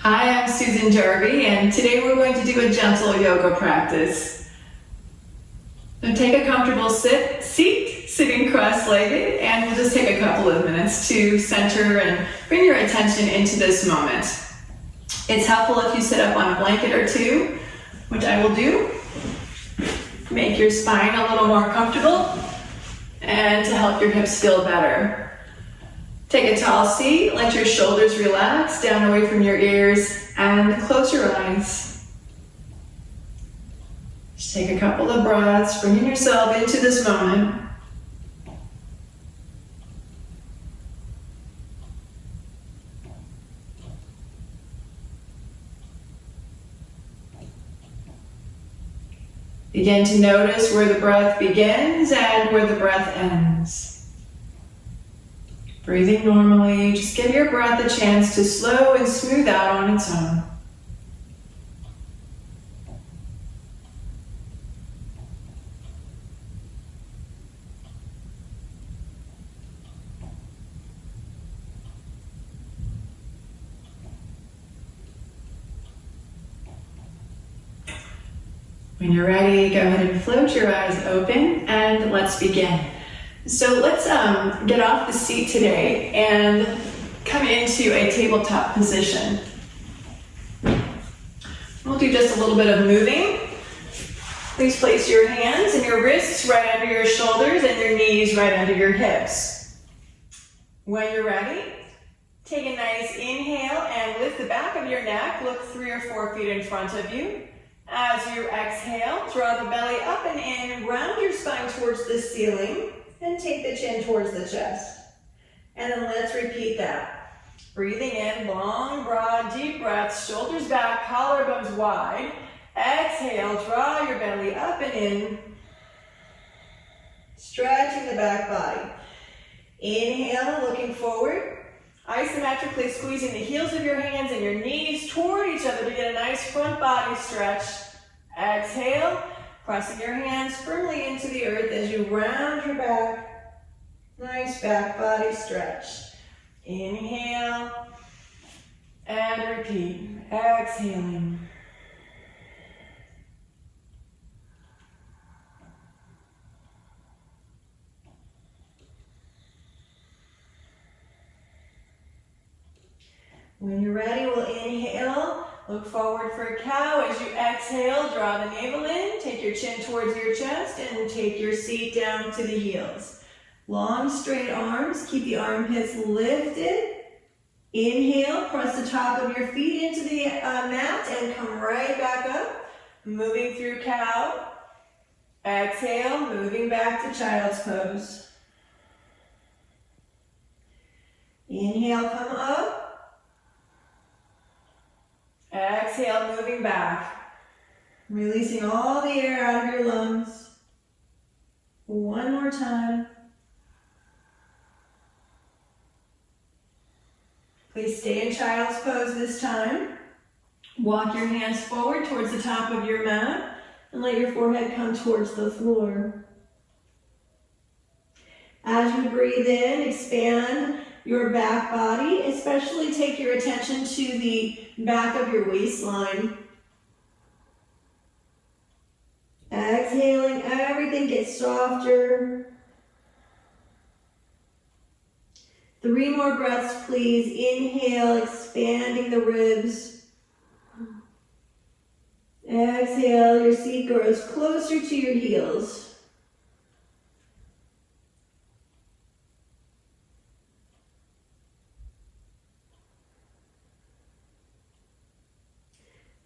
Hi, I'm Susan Jarvie, and today we're going to do a gentle yoga practice. So take a comfortable seat, sitting cross-legged, and we'll just take a couple of minutes to center and bring your attention into this moment. It's helpful if you sit up on a blanket or two, which I will do. Make your spine a little more comfortable, and to help your hips feel better. Take a tall seat, let your shoulders relax down away from your ears, and close your eyes. Just take a couple of breaths, bringing yourself into this moment. Begin to notice where the breath begins and where the breath ends. Breathing normally, just give your breath a chance to slow and smooth out on its own. When you're ready, go ahead and float your eyes open and let's begin. So let's get off the seat today and come into a tabletop position. We'll do just a little bit of moving. Please place your hands and your wrists right under your shoulders and your knees right under your hips. When you're ready, take a nice inhale and lift the back of your neck. Look 3 or 4 feet in front of you. As you exhale, draw the belly up and in, round your spine towards the ceiling. And take the chin towards the chest. And then let's repeat that. Breathing in, long, broad, deep breaths, shoulders back, collarbones wide. Exhale, draw your belly up and in. Stretching the back body. Inhale, looking forward. Isometrically squeezing the heels of your hands and your knees toward each other to get a nice front body stretch. Exhale. Pressing your hands firmly into the earth as you round your back. Nice back body stretch. Inhale and repeat. Exhaling. When you're ready, we'll inhale. Look forward for a cow. As you exhale, draw the navel in, take your chin towards your chest, and take your seat down to the heels. Long, straight arms. Keep the armpits lifted. Inhale, press the top of your feet into the mat and come right back up. Moving through cow. Exhale, moving back to child's pose. Inhale, come up. Exhale, moving back. Releasing all the air out of your lungs. One more time. Please stay in child's pose this time. Walk your hands forward towards the top of your mat and let your forehead come towards the floor. As you breathe in, expand your back body, especially take your attention to the back of your waistline. Exhaling, everything gets softer. 3 more breaths, please. Inhale, expanding the ribs. Exhale, your seat grows closer to your heels.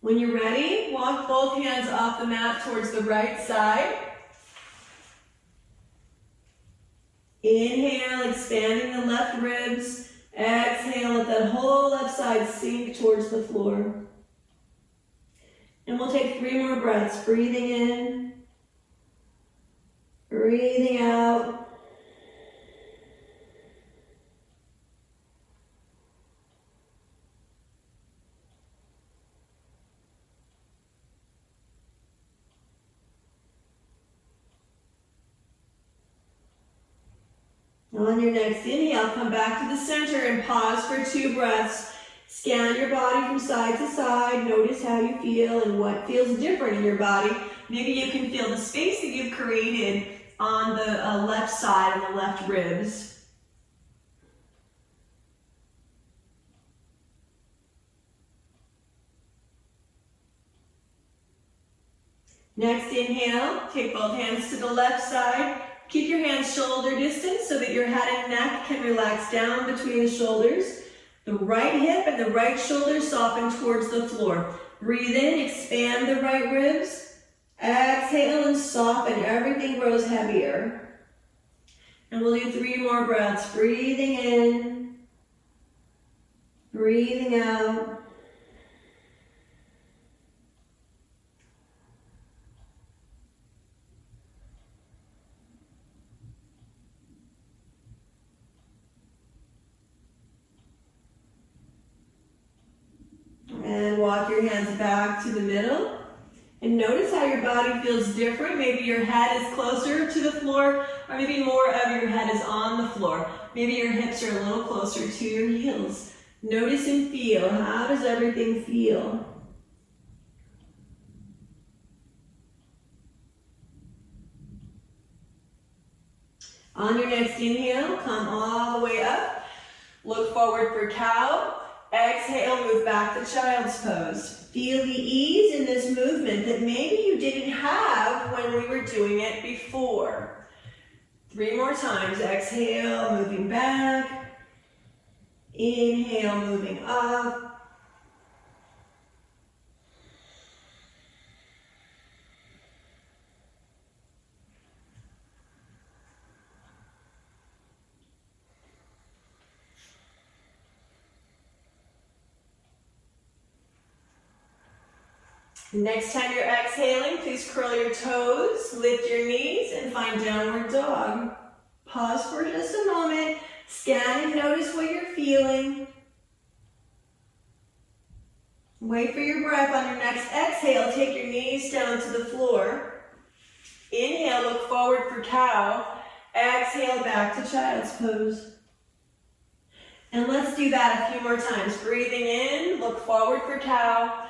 When you're ready, walk both hands off the mat towards the right side. Inhale, expanding the left ribs. Exhale, let that whole left side sink towards the floor. And we'll take 3 more breaths. Breathing in, breathing out. On your next inhale, come back to the center and pause for 2 breaths. Scan your body from side to side. Notice how you feel and what feels different in your body. Maybe you can feel the space that you've created on the left side, on the left ribs. Next inhale, take both hands to the left side. Keep your hands shoulder distance so that your head and neck can relax down between the shoulders. The right hip and the right shoulder soften towards the floor. Breathe in, expand the right ribs. Exhale and soften, everything grows heavier. And we'll do 3 more breaths. Breathing in, breathing out. And walk your hands back to the middle. And notice how your body feels different. Maybe your head is closer to the floor, or maybe more of your head is on the floor. Maybe your hips are a little closer to your heels. Notice and feel. How does everything feel? On your next inhale, come all the way up. Look forward for cow. Exhale, move back to child's pose. Feel the ease in this movement that maybe you didn't have when we were doing it before. 3 more times. Exhale, moving back. Inhale, moving up. Next time you're exhaling, please curl your toes, lift your knees, and find downward dog. Pause for just a moment, scan and notice what you're feeling. Wait for your breath. On your next exhale, take your knees down to the floor. Inhale, look forward for cow. Exhale, back to child's pose. And let's do that a few more times. Breathing in, look forward for cow.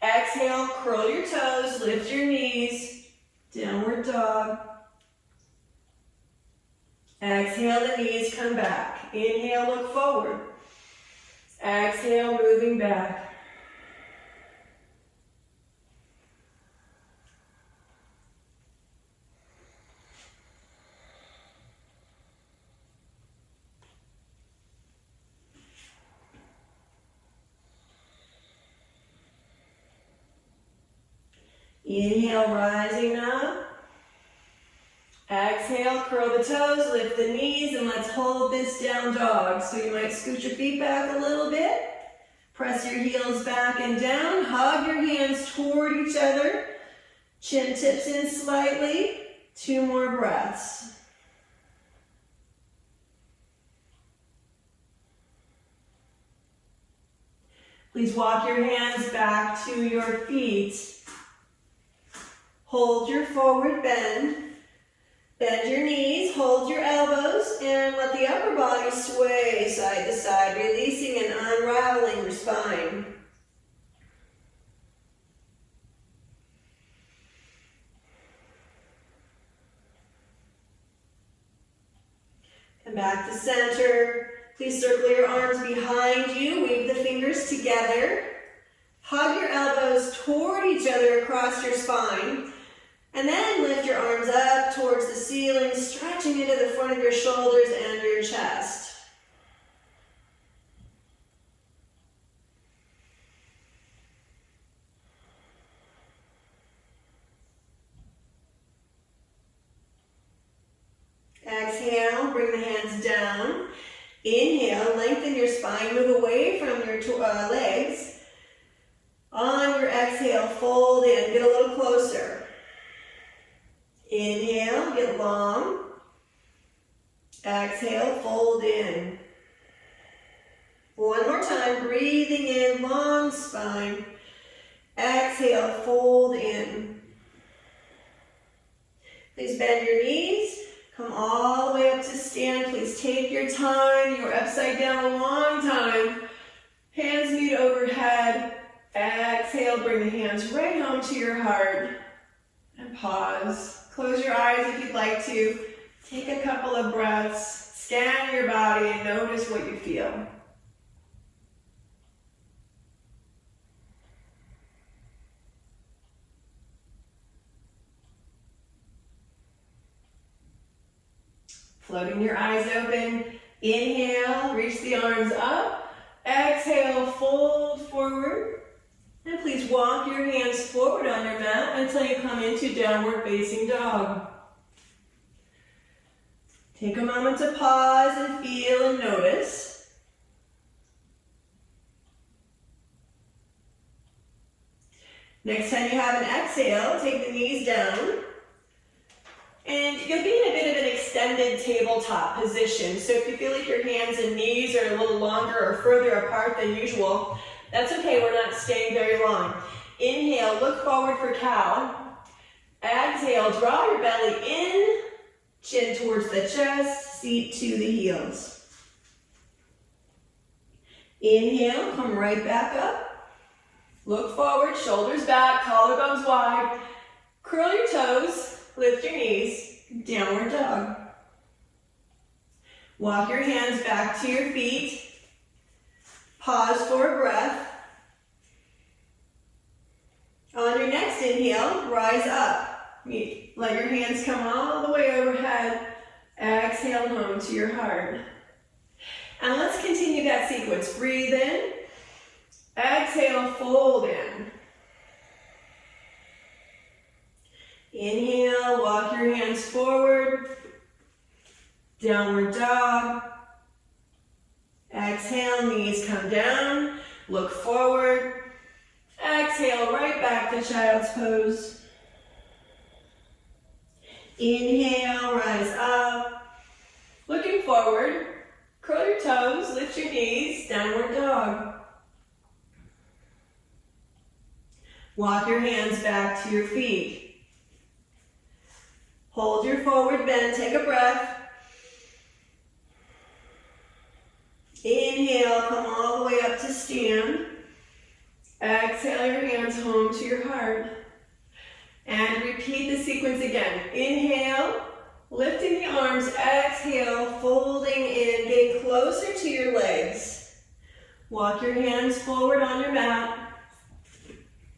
Exhale, curl your toes, lift your knees, downward dog. Exhale, the knees come back. Inhale, look forward. Exhale, moving back. Inhale, rising up. Exhale, curl the toes, lift the knees, and let's hold this down dog. So you might scoot your feet back a little bit. Press your heels back and down. Hug your hands toward each other. Chin tips in slightly. 2 more breaths. Please walk your hands back to your feet. Hold your forward bend. Bend your knees, hold your elbows, and let the upper body sway side to side, releasing and unraveling your spine. Come back to center. Please circle your arms behind you. Weave the fingers together. Hug your elbows toward each other across your spine. And then lift your arms up towards the ceiling, stretching into the front of your shoulders and your chest. Exhale, bring the hands down. Inhale, lengthen your spine, move away from your legs. On your exhale, fold in, get a little closer. Inhale, get long. Exhale, fold in. 1 more time, breathing in, long spine. Exhale, fold in. Please bend your knees. Come all the way up to stand. Please take your time. You were upside down a long time. Hands meet overhead. Exhale, bring the hands right home to your heart. And pause. Close your eyes if you'd like to. Take a couple of breaths. Scan your body and notice what you feel. Floating your eyes open. Inhale, reach the arms up. Exhale, fold forward. And please walk your hands forward on your mat until you come into downward facing dog. Take a moment to pause and feel and notice. Next time you have an exhale, take the knees down. And you'll be in a bit of an extended tabletop position. So if you feel like your hands and knees are a little longer or further apart than usual, that's okay, we're not staying very long. Inhale, look forward for cow. Exhale, draw your belly in, chin towards the chest, seat to the heels. Inhale, come right back up. Look forward, shoulders back, collarbones wide. Curl your toes. Lift your knees, downward dog. Walk your hands back to your feet. Pause for a breath. On your next inhale, rise up. Let your hands come all the way overhead. Exhale home to your heart. And let's continue that sequence. Breathe in. Exhale, fold in. Inhale, walk your hands forward, downward dog. Exhale, knees come down, look forward. Exhale, right back to child's pose. Inhale, rise up. Looking forward, curl your toes, lift your knees, downward dog. Walk your hands back to your feet. Hold your forward bend, take a breath. Inhale, come all the way up to stand. Exhale your hands home to your heart. And repeat the sequence again. Inhale, lifting the arms, exhale, folding in, getting closer to your legs. Walk your hands forward on your mat.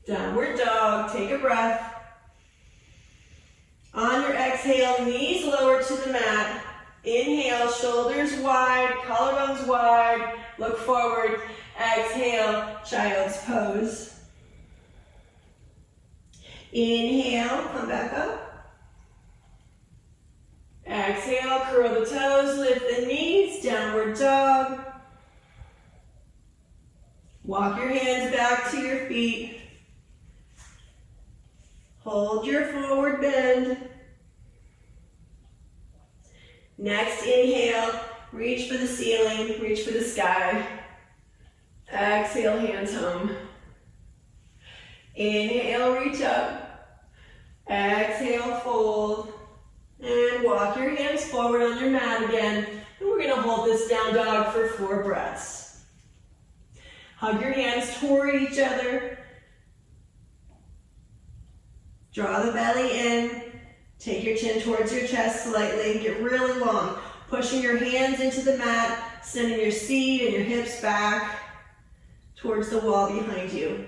Downward dog, take a breath. On your exhale, knees lower to the mat. Inhale, shoulders wide, collarbones wide. Look forward. Exhale, child's pose. Inhale, come back up. Exhale, curl the toes, lift the knees, downward dog. Walk your hands back to your feet. Hold your forward bend. Next inhale, reach for the ceiling, reach for the sky. Exhale, hands home. Inhale, reach up. Exhale, fold. And walk your hands forward on your mat again. And we're gonna hold this down dog for 4 breaths. Hug your hands toward each other. Draw the belly in. Take your chin towards your chest slightly. Get really long. Pushing your hands into the mat, sending your seat and your hips back towards the wall behind you.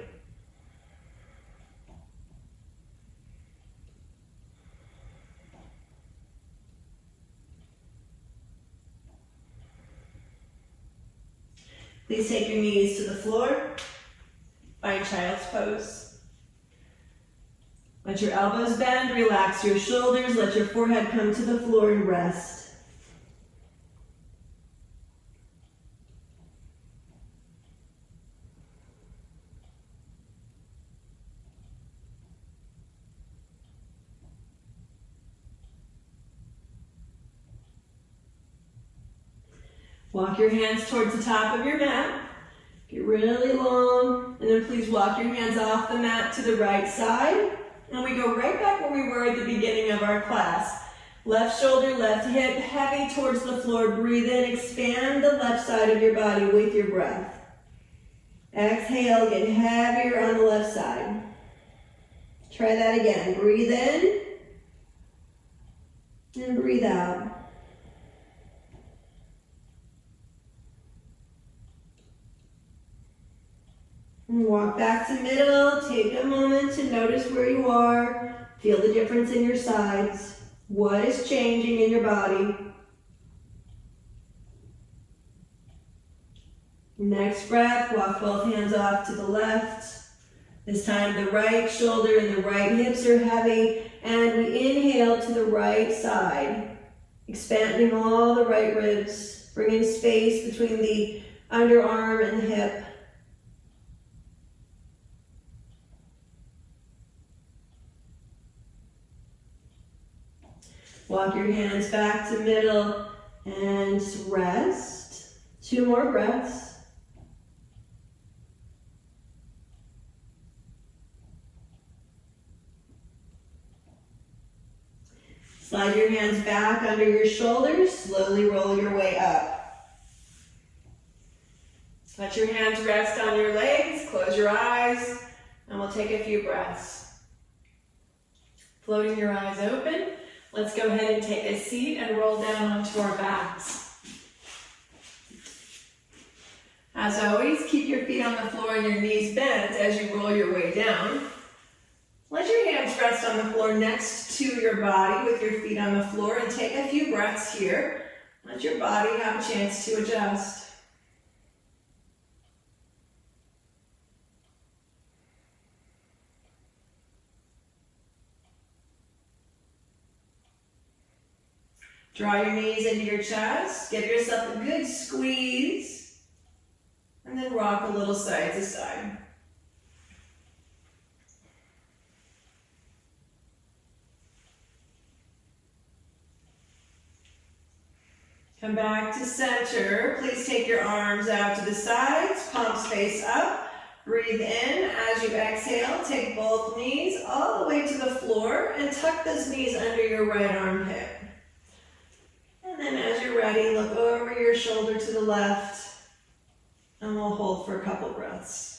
Please take your knees to the floor. Find child's pose. Let your elbows bend, relax your shoulders, let your forehead come to the floor and rest. Walk your hands towards the top of your mat. Get really long, and then please walk your hands off the mat to the right side. And we go right back where we were at the beginning of our class. Left shoulder, left hip, heavy towards the floor. Breathe in, expand the left side of your body with your breath. Exhale, get heavier on the left side. Try that again. Breathe in and breathe out. And walk back to middle. Take a moment to notice where you are. Feel the difference in your sides. What is changing in your body? Next breath, walk both hands off to the left. This time the right shoulder and the right hips are heavy, and we inhale to the right side, expanding all the right ribs, bringing space between the underarm and the hip. Walk your hands back to middle and rest. 2 more breaths. Slide your hands back under your shoulders. Slowly roll your way up. Let your hands rest on your legs. Close your eyes, and we'll take a few breaths. Floating your eyes open. Let's go ahead and take a seat and roll down onto our backs. As always, keep your feet on the floor and your knees bent as you roll your way down. Let your hands rest on the floor next to your body with your feet on the floor, and take a few breaths here. Let your body have a chance to adjust. Draw your knees into your chest. Give yourself a good squeeze, and then rock a little side to side. Come back to center. Please take your arms out to the sides, palms face up. Breathe in as you exhale. Take both knees all the way to the floor and tuck those knees under your right armpit. And then as you're ready, look over your shoulder to the left, and we'll hold for a couple breaths.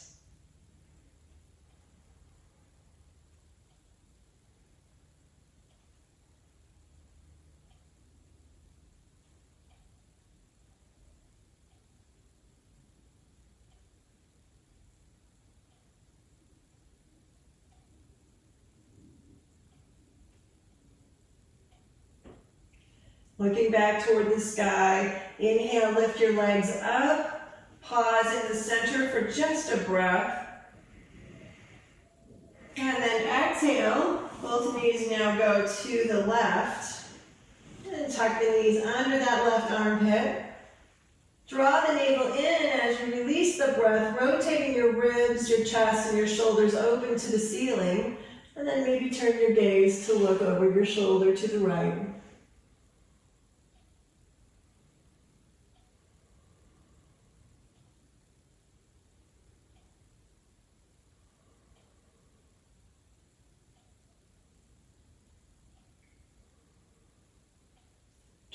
Looking back toward the sky, inhale, lift your legs up, pause in the center for just a breath, and then exhale, both knees now go to the left, and tuck the knees under that left armpit. Draw the navel in as you release the breath, rotating your ribs, your chest, and your shoulders open to the ceiling, and then maybe turn your gaze to look over your shoulder to the right.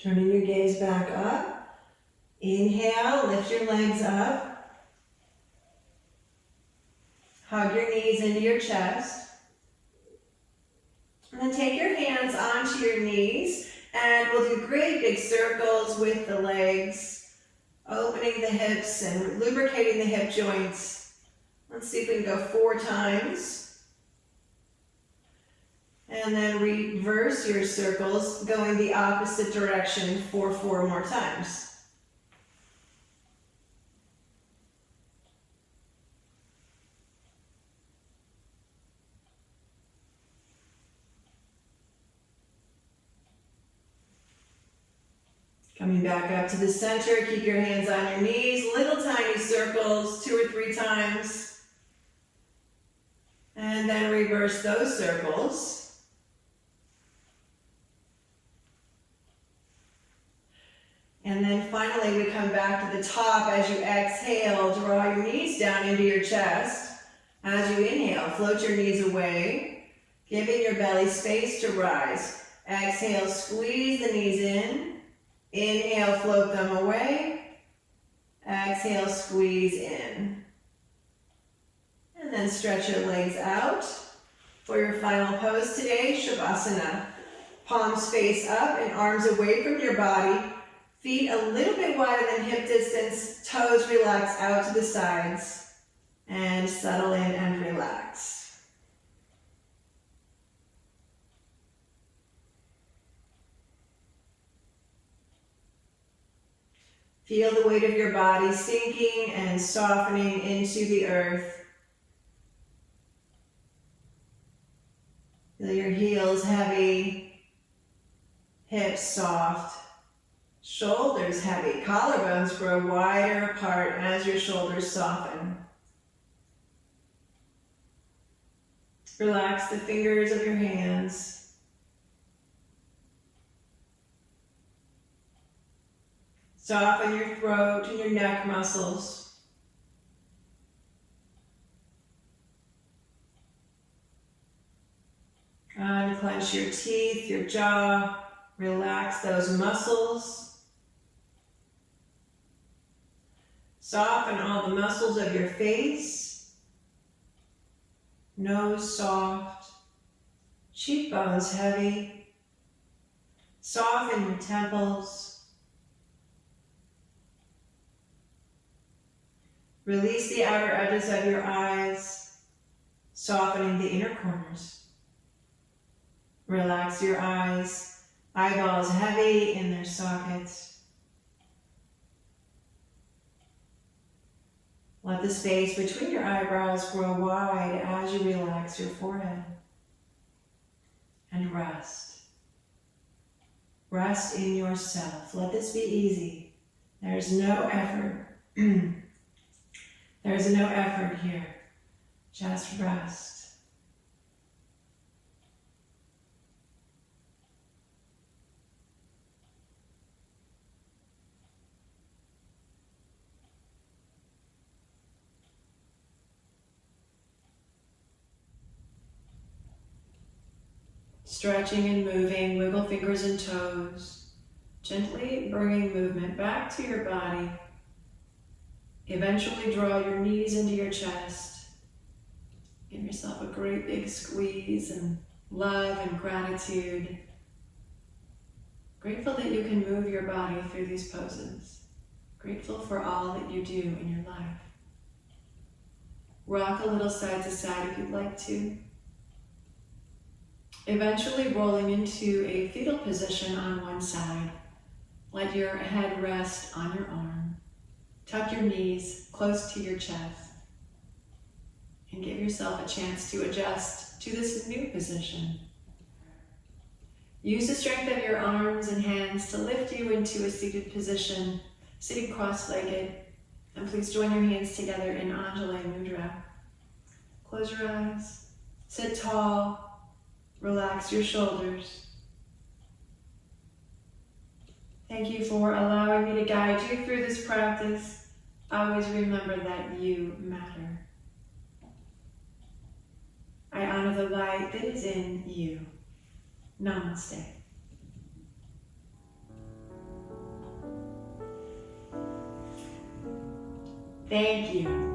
Turning your gaze back up. Inhale, lift your legs up. Hug your knees into your chest. And then take your hands onto your knees, and we'll do great big circles with the legs, opening the hips and lubricating the hip joints. Let's see if we can go 4 times. And then reverse your circles, going the opposite direction for 4 more times. Coming back up to the center, keep your hands on your knees, little tiny circles, 2 or 3 times. And then reverse those circles. And then finally, we come back to the top as you exhale. Draw your knees down into your chest. As you inhale, float your knees away, giving your belly space to rise. Exhale, squeeze the knees in. Inhale, float them away. Exhale, squeeze in. then stretch your legs out. For your final pose today, Shavasana. Palms face up and arms away from your body. Feet a little bit wider than hip distance. Toes relax out to the sides. And settle in and relax. Feel the weight of your body sinking and softening into the earth. Feel your heels heavy, hips soft, shoulders heavy. Collarbones grow wider apart as your shoulders soften. Relax the fingers of your hands. Soften your throat and your neck muscles. Unclench your teeth, your jaw. Relax those muscles. Soften all the muscles of your face. Nose soft. Cheekbones heavy. Soften your temples. Release the outer edges of your eyes, softening the inner corners. Relax your eyes, eyeballs heavy in their sockets. Let the space between your eyebrows grow wide as you relax your forehead. And rest. Rest in yourself. Let this be easy. There's no effort. There's no effort here. Just rest. Stretching and moving, wiggle fingers and toes, gently bringing movement back to your body. Eventually draw your knees into your chest. Give yourself a great big squeeze and love and gratitude. Grateful that you can move your body through these poses. Grateful for all that you do in your life. Rock a little side to side if you'd like to. Eventually rolling into a fetal position on one side. Let your head rest on your arm. Tuck your knees close to your chest. And give yourself a chance to adjust to this new position. Use the strength of your arms and hands to lift you into a seated position, sitting cross-legged. And please join your hands together in Anjali Mudra. Close your eyes. Sit tall. Relax your shoulders. Thank you for allowing me to guide you through this practice. Always remember that you matter. I honor the light that is in you. Namaste. Thank you.